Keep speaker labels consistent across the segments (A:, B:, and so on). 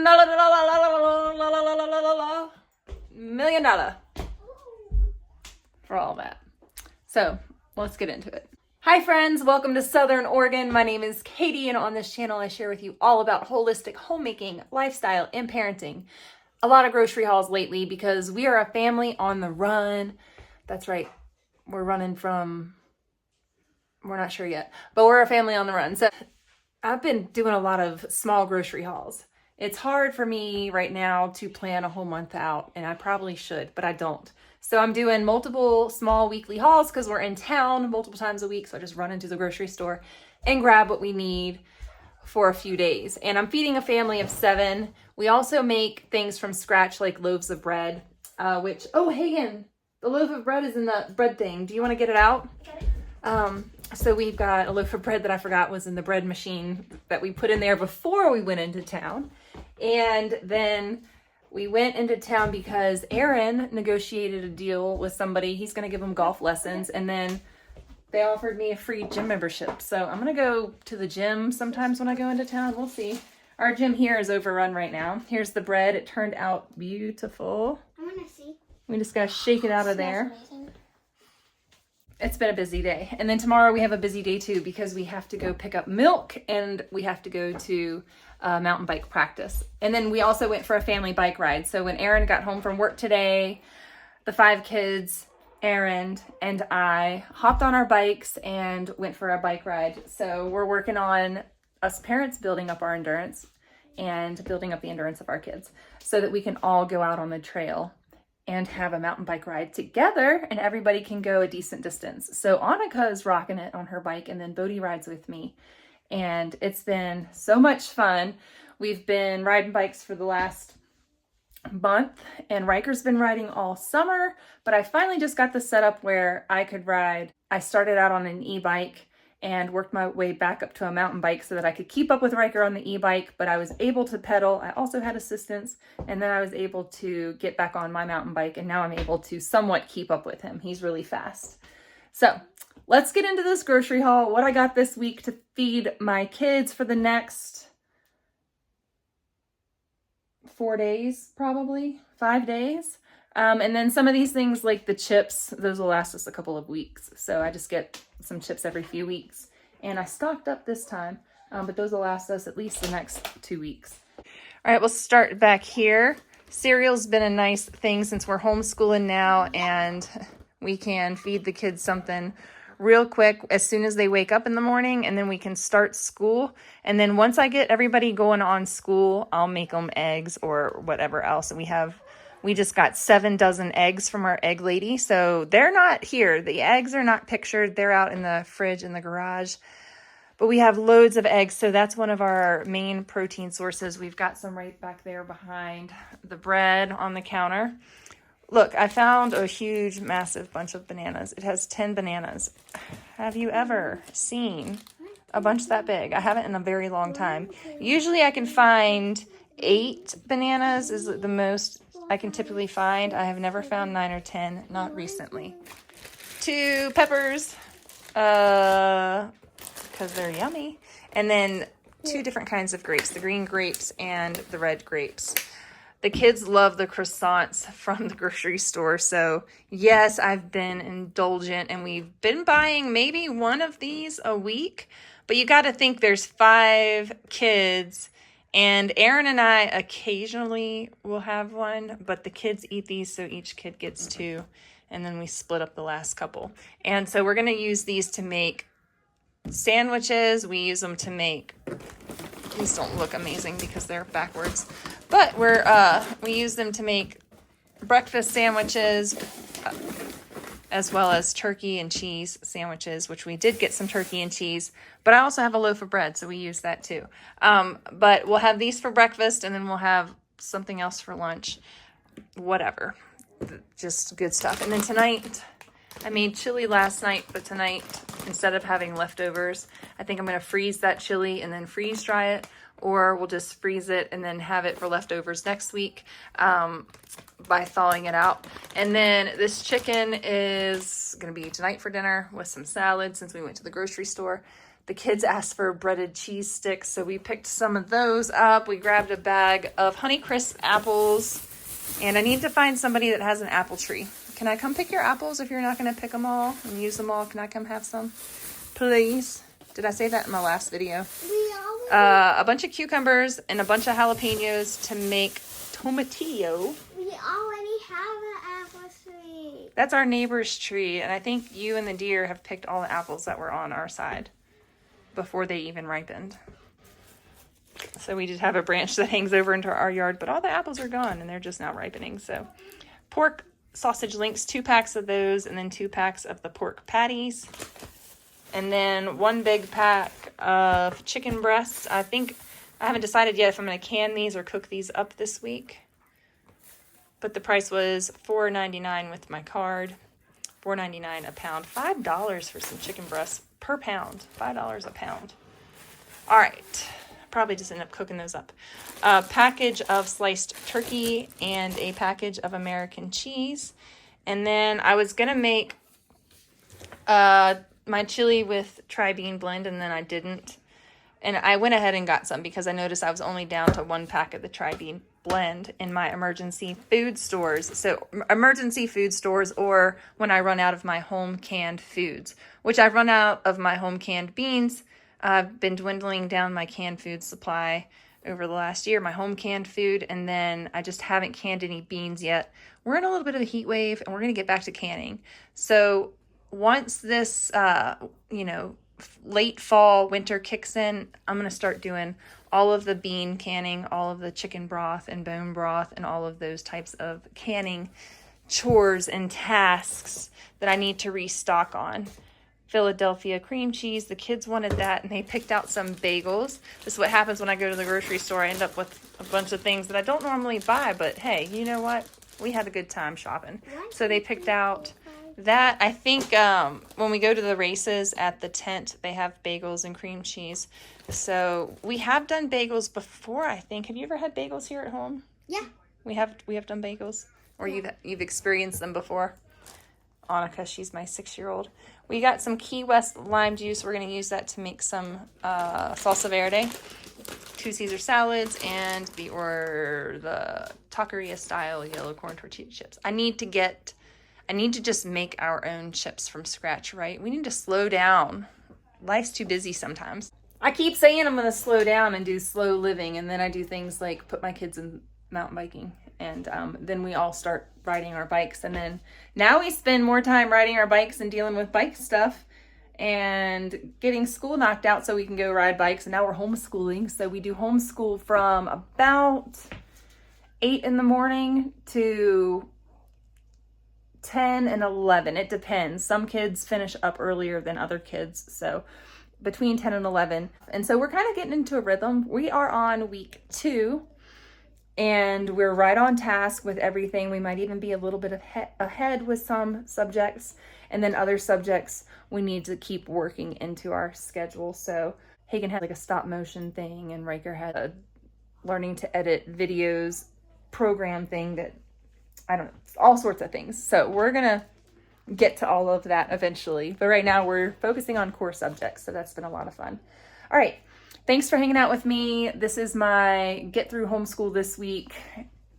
A: $1 million for all that. So let's get into it. Hi friends, welcome to Southern Oregon. My name is Katie, and on this channel I share with you all about holistic homemaking, lifestyle, and parenting. A lot of grocery hauls lately because we are a family on the run. That's right, we're running from, we're not sure yet, but we're a family on the run. So I've been doing a lot of small grocery hauls. It's hard for me right now to plan a whole month out, and I probably should, but I don't. So I'm doing multiple small weekly hauls because we're in town multiple times a week. So I just run into the grocery store and grab what we need for a few days. And I'm feeding a family of 7. We also make things from scratch like loaves of bread, which, oh, Hagen, the loaf of bread is in the bread thing. Do you want to get it out? So we've got a loaf of bread that I forgot was in the bread machine that we put in there before we went into town. And then we went into town because Aaron negotiated a deal with somebody. He's going to give him golf lessons. And then they offered me a free gym membership. So I'm going to go to the gym sometimes when I go into town. We'll see. Our gym here is overrun right now. Here's the bread. It turned out beautiful.
B: I want to see.
A: We just got to shake it out of there.
B: Amazing.
A: It's been a busy day. And then tomorrow we have a busy day too because we have to go pick up milk and we have to go to mountain bike practice. And then we also went for a family bike ride. So when Aaron got home from work today, the 5 kids, Aaron and I hopped on our bikes and went for a bike ride. So we're working on us parents building up our endurance and building up the endurance of our kids so that we can all go out on the trail and have a mountain bike ride together and everybody can go a decent distance. So Annika is rocking it on her bike and then Bodhi rides with me. And it's been so much fun. We've been riding bikes for the last month and Riker's been riding all summer, but I finally just got the setup where I could ride. I started out on an e-bike and worked my way back up to a mountain bike so that I could keep up with Riker on the e-bike, but I was able to pedal. I also had assistance, and then I was able to get back on my mountain bike, and now I'm able to somewhat keep up with him. He's really fast. So let's get into this grocery haul, what I got this week to feed my kids for the next 4 days, probably 5 days. And then some of these things like the chips, those will last us a couple of weeks. So I just get some chips every few weeks. And I stocked up this time, but those will last us at least the next 2 weeks. All right, we'll start back here. Cereal's been a nice thing since we're homeschooling now and we can feed the kids something real quick as soon as they wake up in the morning, and then we can start school. And then once I get everybody going on school, I'll make them eggs or whatever else. And we just got 7 dozen eggs from our egg lady. So they're not here. The eggs are not pictured. They're out in the fridge in the garage. But we have loads of eggs. So that's one of our main protein sources. We've got some right back there behind the bread on the counter. Look, I found a huge, massive bunch of bananas. It has 10 bananas. Have you ever seen a bunch that big? I haven't in a very long time. Usually I can find 8 bananas is the most I can typically find. I have never found 9 or 10, not recently. 2 peppers, because they're yummy. And then 2 different kinds of grapes, the green grapes and the red grapes. The kids love the croissants from the grocery store. So yes, I've been indulgent and we've been buying maybe one of these a week, but you got to think there's 5 kids. And Aaron and I occasionally will have one, but the kids eat these, so each kid gets 2, and then we split up the last couple. And so we're going to use these to make sandwiches. We use them to make, these don't look amazing because they're backwards, but we use them to make breakfast sandwiches, as well as turkey and cheese sandwiches, which we did get some turkey and cheese, but I also have a loaf of bread, so we use that too. But we'll have these for breakfast, and then we'll have something else for lunch, whatever, just good stuff. And then tonight, I made chili last night, but tonight, instead of having leftovers, I think I'm going to freeze that chili and then freeze dry it, or we'll just freeze it and then have it for leftovers next week by thawing it out. And then this chicken is going to be tonight for dinner with some salad since we went to the grocery store. The kids asked for breaded cheese sticks, so we picked some of those up. We grabbed a bag of Honeycrisp apples, and I need to find somebody that has an apple tree. Can I come pick your apples if you're not going to pick them all and use them all? Can I come have some? Please. Did I say that in my last video? A bunch of cucumbers and a bunch of jalapenos to make tomatillo.
B: We already have an apple tree.
A: That's our neighbor's tree, and I think you and the deer have picked all the apples that were on our side before they even ripened. So we just have a branch that hangs over into our yard, but all the apples are gone and they're just now ripening. So pork sausage links, 2 packs of those, and then 2 packs of the pork patties. And then 1 big pack of chicken breasts. I haven't decided yet if I'm going to can these or cook these up this week. But the price was $4.99 with my card. $4.99 a pound. $5 for some chicken breasts per pound. $5 a pound. All right. Probably just end up cooking those up. A package of sliced turkey and a package of American cheese. And then I was going to make my chili with tri-bean blend, and then I didn't. And I went ahead and got some because I noticed I was only down to 1 pack of the tri-bean blend in my emergency food stores. So emergency food stores, or when I run out of my home canned foods, which I've run out of my home canned beans. I've been dwindling down my canned food supply over the last year, my home canned food, and then I just haven't canned any beans yet. We're in a little bit of a heat wave, and we're going to get back to canning. So once this, late fall, winter kicks in, I'm going to start doing all of the bean canning, all of the chicken broth and bone broth, and all of those types of canning chores and tasks that I need to restock on. Philadelphia cream cheese. The kids wanted that, and they picked out some bagels. This is what happens when I go to the grocery store. I end up with a bunch of things that I don't normally buy, but hey, you know what? We had a good time shopping. So they picked out that. I think when we go to the races at the tent, they have bagels and cream cheese. So we have done bagels before, I think. Have you ever had bagels here at home?
B: Yeah.
A: We have done bagels? Or you've experienced them before? Annika, she's my 6-year-old. We got some Key West lime juice. We're going to use that to make some salsa verde, 2 Caesar salads, and the taqueria style yellow corn tortilla chips. I need to just make our own chips from scratch, right? We need to slow down. Life's too busy sometimes. I keep saying I'm going to slow down and do slow living, and then I do things like put my kids in mountain biking, and then we all start riding our bikes, and then now we spend more time riding our bikes and dealing with bike stuff and getting school knocked out so we can go ride bikes. And now we're homeschooling, so we do homeschool from about 8 in the morning to 10 and 11. It depends. Some kids finish up earlier than other kids, so between 10 and 11. And so we're kind of getting into a rhythm. We are on week 2. And we're right on task with everything. We might even be a little bit ahead with some subjects. And then other subjects we need to keep working into our schedule. So Hagen had like a stop motion thing, and Riker had a learning to edit videos program thing that, I don't know, all sorts of things. So we're going to get to all of that eventually. But right now we're focusing on core subjects. So that's been a lot of fun. All right. Thanks for hanging out with me. This is my get through homeschool this week,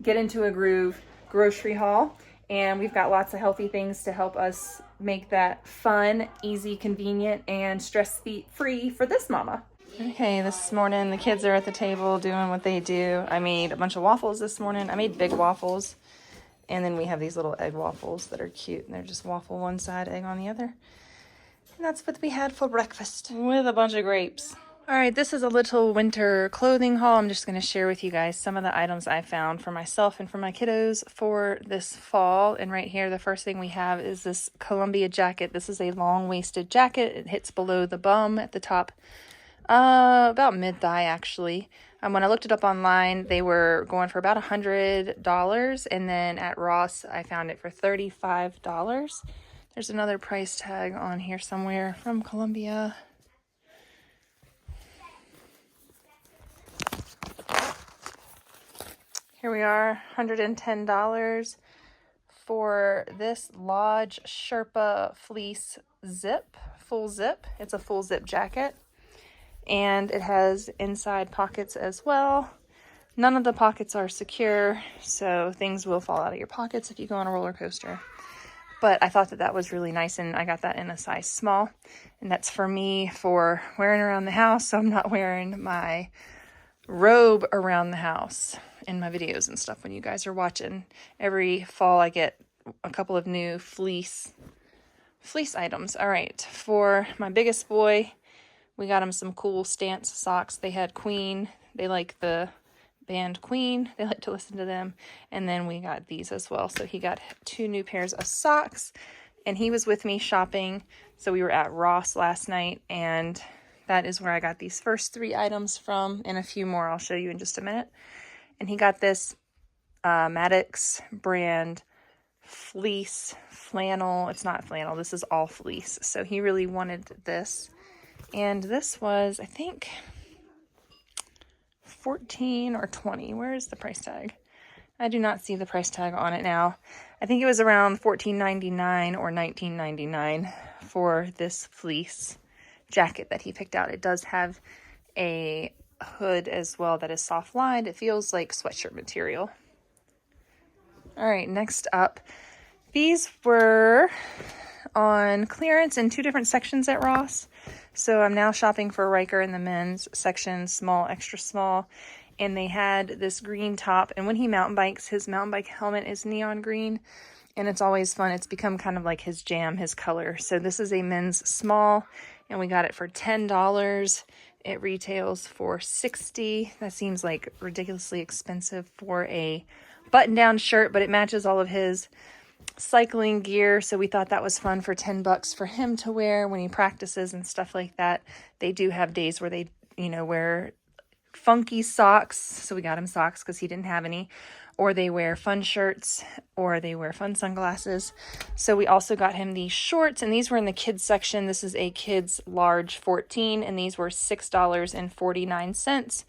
A: get into a groove grocery haul. And we've got lots of healthy things to help us make that fun, easy, convenient, and stress-free for this mama. Okay, this morning the kids are at the table doing what they do. I made a bunch of waffles this morning. I made big waffles. And then we have these little egg waffles that are cute. And they're just waffle one side, egg on the other. And that's what we had for breakfast with a bunch of grapes. All right, this is a little winter clothing haul. I'm just going to share with you guys some of the items I found for myself and for my kiddos for this fall. And right here, the first thing we have is this Columbia jacket. This is a long-waisted jacket. It hits below the bum at the top, about mid-thigh actually. When I looked it up online, they were going for about $100. And then at Ross, I found it for $35. There's another price tag on here somewhere from Columbia. Here we are, $110 for this Lodge Sherpa fleece zip, full zip. It's a full zip jacket. and it has inside pockets as well. None of the pockets are secure, so things will fall out of your pockets if you go on a roller coaster. But I thought that that was really nice, and I got that in a size small. And that's for me for wearing around the house, so I'm not wearing my robe around the house in my videos and stuff when you guys are watching. Every fall I get a couple of new fleece items. All right, for my biggest boy, we got him some cool Stance socks. They had Queen. They like the band Queen. They like to listen to them. And then we got these as well. So he got 2 new pairs of socks, and he was with me shopping. So we were at Ross last night, and that is where I got these first 3 items from, and a few more I'll show you in just a minute. And he got this Maddox brand fleece flannel. It's not flannel. This is all fleece. So he really wanted this. And this was, I think, 14 or 20. Where is the price tag? I do not see the price tag on it now. I think it was around $14.99 or $19.99 for this fleece jacket that he picked out. It does have a hood as well that is soft lined. It feels like sweatshirt material. All right, next up, these were on clearance in 2 different sections at Ross. So I'm now shopping for Riker in the men's section, small, extra small. And they had this green top. And when he mountain bikes, his mountain bike helmet is neon green. And it's always fun. It's become kind of like his jam, his color. So this is a men's small. And we got it for $10. It retails for $60. That seems like ridiculously expensive for a button-down shirt. But it matches all of his cycling gear, so we thought that was fun for $10 for him to wear when he practices and stuff like that. They do have days where they, wear funky socks, so we got him socks because he didn't have any, or they wear fun shirts, or they wear fun sunglasses. So we also got him these shorts, and these were in the kids section. This is a kids large 14, and these were $6.49.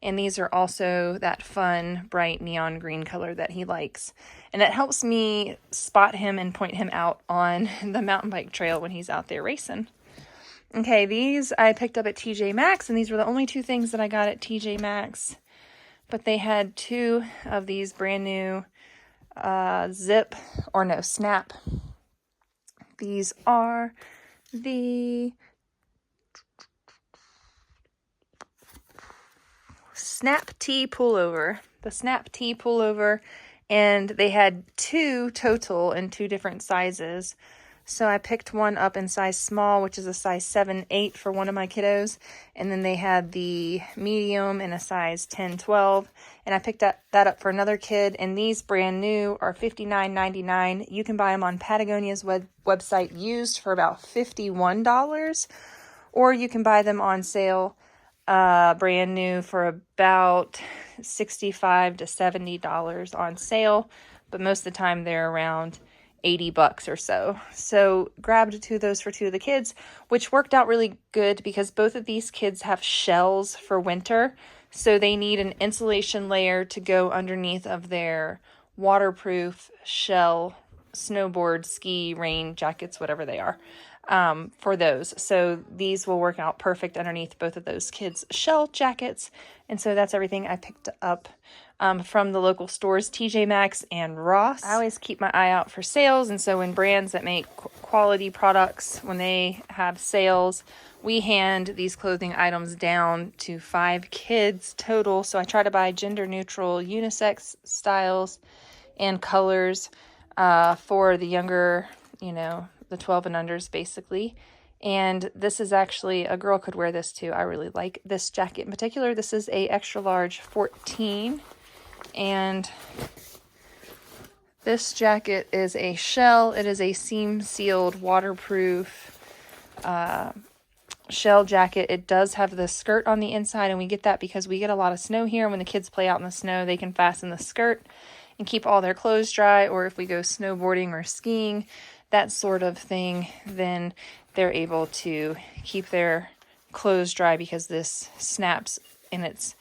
A: And these are also that fun, bright neon green color that he likes. And it helps me spot him and point him out on the mountain bike trail when he's out there racing. Okay, these I picked up at TJ Maxx, and these were the only 2 things that I got at TJ Maxx. But they had 2 of these brand new snap. These are the Snap Tee pullover. The Snap Tee pullover, and they had 2 total in 2 different sizes. So I picked one up in size small, which is a size 7-8 for one of my kiddos. And then they had the medium in a size 10-12. And I picked that up for another kid. And these brand new are $59.99. You can buy them on Patagonia's website used for about $51. Or you can buy them on sale brand new for about $65 to $70 on sale. But most of the time they're around $80 or so. So grabbed 2 of those for 2 of the kids, which worked out really good because both of these kids have shells for winter. So they need an insulation layer to go underneath of their waterproof shell snowboard, ski, rain jackets, whatever they are, for those. So these will work out perfect underneath both of those kids' shell jackets. And so that's everything I picked up from the local stores, TJ Maxx and Ross. I always keep my eye out for sales, and so when brands that make quality products, when they have sales, we hand these clothing items down to 5 kids total. So I try to buy gender neutral unisex styles and colors for the younger, the 12 and unders basically. And this is actually, a girl could wear this too. I really like this jacket in particular. This is a extra large 14. And this jacket is a shell. It is a seam sealed, waterproof shell jacket. It does have the skirt on the inside, and we get that because we get a lot of snow here. When the kids play out in the snow, they can fasten the skirt and keep all their clothes dry. Or if we go snowboarding or skiing, that sort of thing, then they're able to keep their clothes dry because this snaps and it's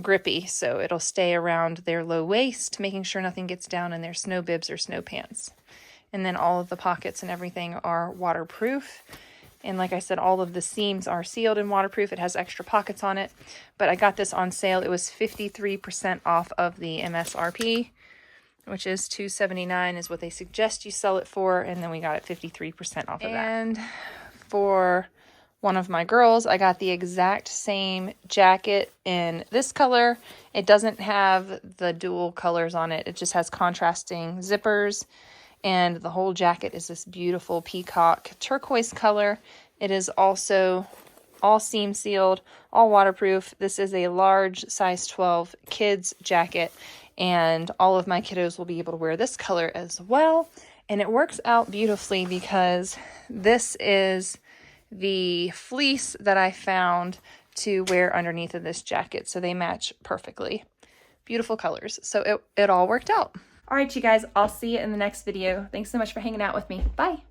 A: grippy, so it'll stay around their low waist, making sure nothing gets down in their snow bibs or snow pants. And then all of the pockets and everything are waterproof. And like I said, all of the seams are sealed and waterproof. It has extra pockets on it. But I got this on sale. It was 53% off of the MSRP, which is $279 is what they suggest you sell it for. And then we got it 53% off of that. And for one of my girls, I got the exact same jacket in this color. It doesn't have the dual colors on it. It just has contrasting zippers. And the whole jacket is this beautiful peacock turquoise color. It is also all seam sealed, all waterproof. This is a large size 12 kids jacket, and all of my kiddos will be able to wear this color as well. And it works out beautifully because this is the fleece that I found to wear underneath of this jacket. So they match perfectly. Beautiful colors. So it all worked out. All right, you guys, I'll see you in the next video. Thanks so much for hanging out with me. Bye.